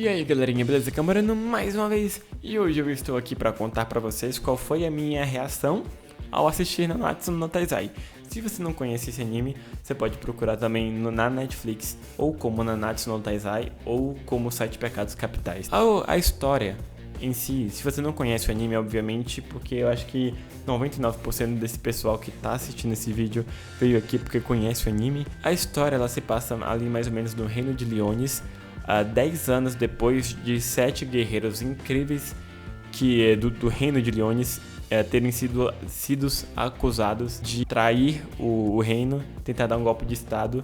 aí galerinha, beleza? Camarano mais uma vez, e hoje eu estou aqui para contar para vocês qual foi a minha reação ao assistir Nanatsu no Taizai. Se você não conhece esse anime, você pode procurar também na Netflix, ou como Nanatsu no Taizai, ou como Sete Pecados Capitais. A história em si, se você não conhece o anime, obviamente, porque eu acho que 99% desse pessoal que tá assistindo esse vídeo veio aqui porque conhece o anime. A história, ela se passa ali mais ou menos no Reino de Leones, 10 anos depois de 7 guerreiros incríveis que do Reino de Leones terem sido acusados de trair o reino, tentar dar um golpe de estado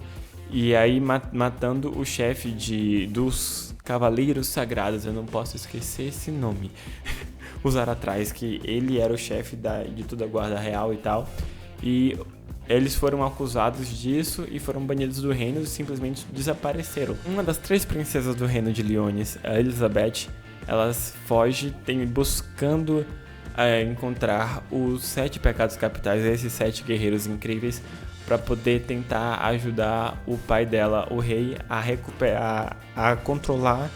e aí matando o chefe dos Cavaleiros Sagrados. Eu não posso esquecer esse nome. Os Aratrais, que ele era o chefe de toda a guarda real e tal, e eles foram acusados disso e foram banidos do reino e simplesmente desapareceram. Uma das 3 princesas do reino de Leones, a Elizabeth, elas foge buscando encontrar os 7 pecados capitais, esses 7 guerreiros incríveis, para poder tentar ajudar o pai dela, o rei, a recuperar, a controlar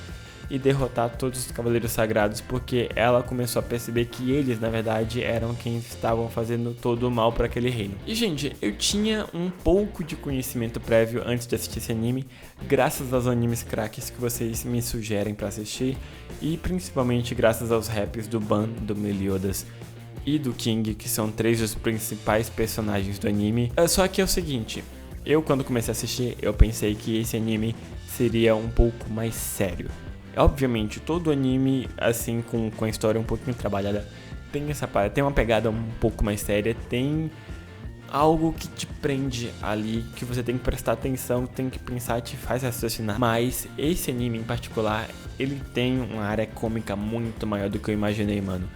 e derrotar todos os Cavaleiros Sagrados, porque ela começou a perceber que eles, na verdade, eram quem estavam fazendo todo o mal para aquele reino. E, gente, eu tinha um pouco de conhecimento prévio antes de assistir esse anime, graças aos animes craques que vocês me sugerem para assistir, e principalmente graças aos raps do Ban, do Meliodas e do King, que são 3 dos principais personagens do anime. Só que é o seguinte, eu quando comecei a assistir, eu pensei que esse anime seria um pouco mais sério. Obviamente, todo anime, assim, com a história um pouquinho trabalhada, tem uma pegada um pouco mais séria, tem algo que te prende ali, que você tem que prestar atenção, tem que pensar, te faz raciocinar. Mas esse anime em particular, ele tem uma área cômica muito maior do que eu imaginei, mano.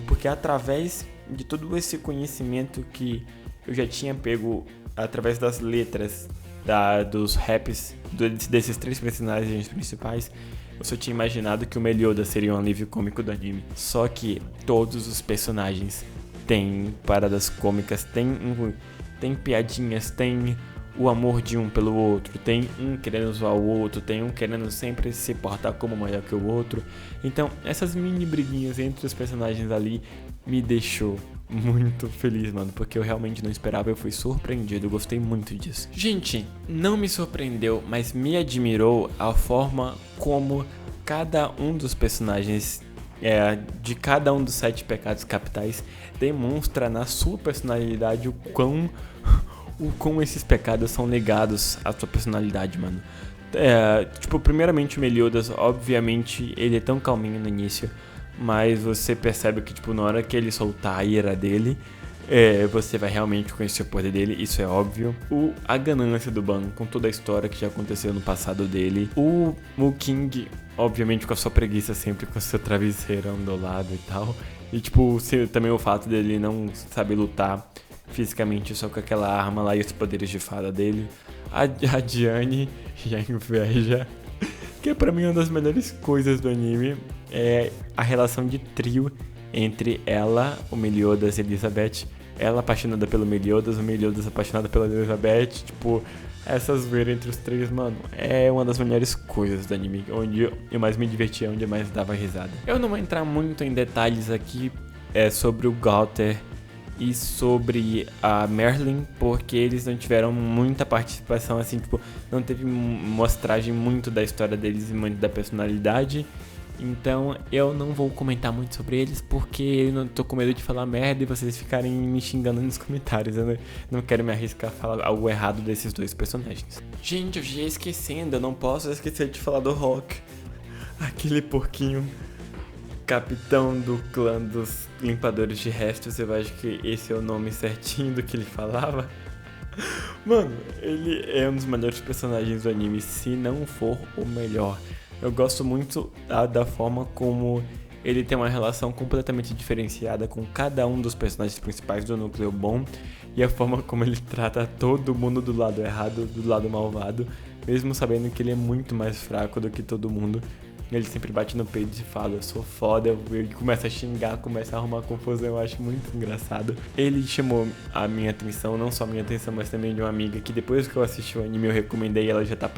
Porque através de todo esse conhecimento que eu já tinha pego através das letras, dos raps desses 3 personagens principais, eu só tinha imaginado que o Meliodas seria um alívio cômico do anime. Só que todos os personagens têm paradas cômicas, tem piadinhas, tem o amor de um pelo outro, tem um querendo zoar o outro, tem um querendo sempre se portar como maior que o outro. Então essas mini briguinhas entre os personagens ali me deixou muito feliz, mano, porque eu realmente não esperava, eu fui surpreendido, eu gostei muito disso. Gente, não me surpreendeu, mas me admirou a forma como cada um dos personagens de cada um dos 7 pecados capitais demonstra na sua personalidade o quão esses pecados são ligados à sua personalidade, mano. Primeiramente o Meliodas, obviamente, ele é tão calminho no início, mas você percebe que, na hora que ele soltar a ira dele, você vai realmente conhecer o poder dele, isso é óbvio. A ganância do Ban, com toda a história que já aconteceu no passado dele. O King, obviamente, com a sua preguiça sempre, com o seu travesseirão do lado e tal. E, também o fato dele não saber lutar fisicamente só com aquela arma lá e os poderes de fada dele. A Diane e a inveja, que pra mim é uma das melhores coisas do anime, é a relação de trio entre ela, o Meliodas e a Elizabeth. Ela apaixonada pelo Meliodas, o Meliodas apaixonado pela Elizabeth. Essa zoeira entre os 3, mano, é uma das melhores coisas do anime, onde eu mais me divertia, onde eu mais dava risada. Eu não vou entrar muito em detalhes aqui sobre o Gauther e sobre a Merlin, porque eles não tiveram muita participação, assim, não teve mostragem muito da história deles e muito da personalidade. Então eu não vou comentar muito sobre eles, porque eu não tô com medo de falar merda e vocês ficarem me xingando nos comentários. Eu não quero me arriscar a falar algo errado desses 2 personagens. Gente, eu já ia esquecendo, eu não posso esquecer de falar do Rock, aquele porquinho capitão do clã dos limpadores de restos. Eu acho que esse é o nome certinho do que ele falava. Mano, ele é um dos melhores personagens do anime, se não for o melhor. Eu gosto muito da forma como ele tem uma relação completamente diferenciada com cada um dos personagens principais do núcleo bom, e a forma como ele trata todo mundo do lado errado, do lado malvado, mesmo sabendo que ele é muito mais fraco do que todo mundo. Ele sempre bate no peito e fala, eu sou foda, ele começa a xingar, começa a arrumar confusão, eu acho muito engraçado. Ele chamou a minha atenção, não só a minha atenção, mas também de uma amiga que depois que eu assisti o anime eu recomendei, ela já tá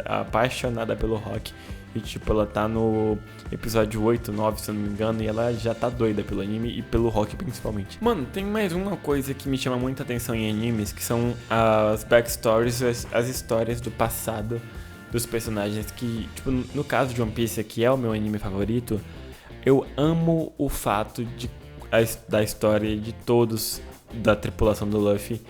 apaixonada pelo Rock. E tipo, ela tá no episódio 8, 9, se eu não me engano, e ela já tá doida pelo anime e pelo rock principalmente. Mano, tem mais uma coisa que me chama muita atenção em animes, que são as backstories, as histórias do passado dos personagens que, tipo, no caso de One Piece, que é o meu anime favorito, eu amo o fato da história de todos da tripulação do Luffy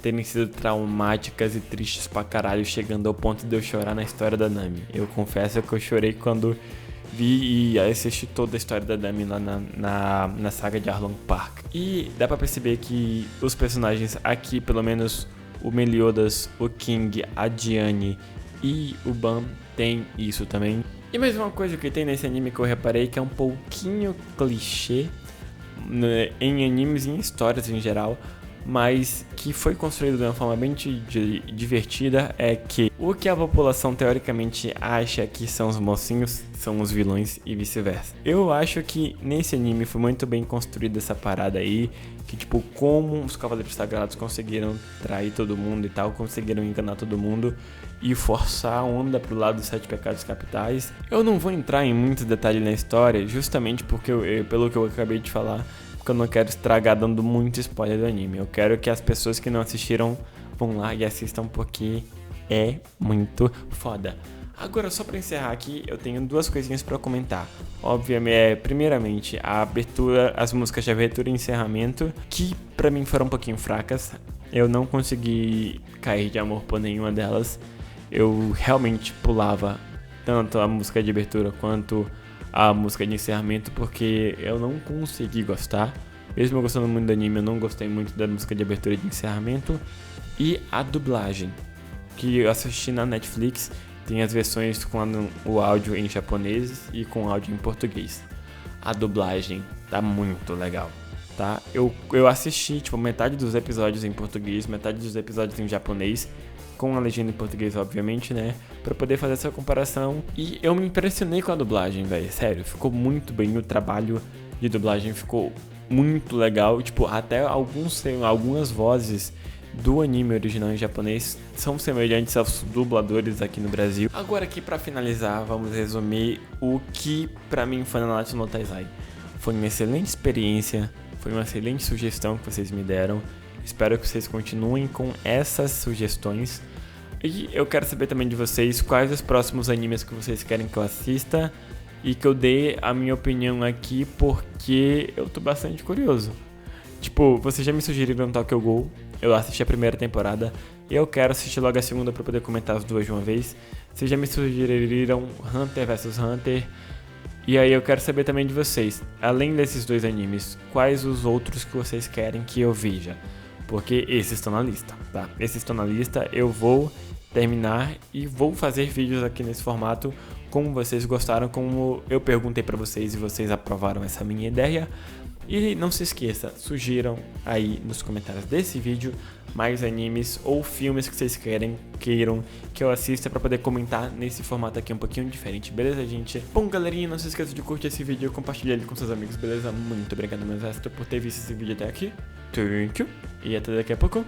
terem sido traumáticas e tristes pra caralho, chegando ao ponto de eu chorar na história da Nami. Eu confesso que eu chorei quando vi e assisti toda a história da Nami lá na saga de Arlong Park. E dá pra perceber que os personagens aqui, pelo menos o Meliodas, o King, a Diane e o Ban, tem isso também. E mais uma coisa que tem nesse anime que eu reparei que é um pouquinho clichê, né, em animes e em histórias em geral, mas que foi construído de uma forma bem divertida, é que o que a população teoricamente acha que são os mocinhos são os vilões e vice-versa. Eu acho que nesse anime foi muito bem construída essa parada aí, que tipo, como os Cavaleiros Sagrados conseguiram trair todo mundo e tal, conseguiram enganar todo mundo e forçar a onda pro lado dos 7 pecados capitais. Eu não vou entrar em muitos detalhes na história, justamente porque pelo que eu acabei de falar, porque eu não quero estragar dando muito spoiler do anime. Eu quero que as pessoas que não assistiram vão lá e assistam, porque é muito foda. Agora, só pra encerrar aqui, eu tenho duas coisinhas pra comentar. Obviamente, primeiramente, a abertura, as músicas de abertura e encerramento, que pra mim foram um pouquinho fracas. Eu não consegui cair de amor por nenhuma delas. Eu realmente pulava tanto a música de abertura quanto a música de encerramento, porque eu não consegui gostar. Mesmo eu gostando muito do anime, eu não gostei muito da música de abertura e de encerramento. E a dublagem, que eu assisti na Netflix, tem as versões com o áudio em japonês e com áudio em português. A dublagem tá muito legal, tá? Eu assisti, tipo, metade dos episódios em português, metade dos episódios em japonês, com a legenda em português, obviamente, né? Pra poder fazer essa comparação. E eu me impressionei com a dublagem, velho. Sério, ficou muito bem. O trabalho de dublagem ficou muito legal. Tipo, até algumas vozes do anime original em japonês são semelhantes aos dubladores aqui no Brasil. Agora aqui, pra finalizar, vamos resumir o que pra mim foi Nanatsu no Taizai. Foi uma excelente experiência, foi uma excelente sugestão que vocês me deram. Espero que vocês continuem com essas sugestões. E eu quero saber também de vocês quais os próximos animes que vocês querem que eu assista e que eu dê a minha opinião aqui, porque eu tô bastante curioso. Tipo, vocês já me sugeriram Tokyo Ghoul, eu assisti a primeira temporada e eu quero assistir logo a segunda pra poder comentar as duas de uma vez. Vocês já me sugeriram Hunter vs Hunter. E aí eu quero saber também de vocês, além desses dois animes, quais os outros que vocês querem que eu veja? Porque esses estão na lista, tá? Esses estão na lista, eu vou terminar e vou fazer vídeos aqui nesse formato, como vocês gostaram, como eu perguntei pra vocês e vocês aprovaram essa minha ideia. E não se esqueça, sugiram aí nos comentários desse vídeo mais animes ou filmes que vocês queiram que eu assista pra poder comentar nesse formato aqui um pouquinho diferente, beleza, gente? Bom, galerinha, não se esqueça de curtir esse vídeo e compartilhar ele com seus amigos, beleza? Muito obrigado, meu exército, por ter visto esse vídeo até aqui. Thank you. E até daqui a pouco.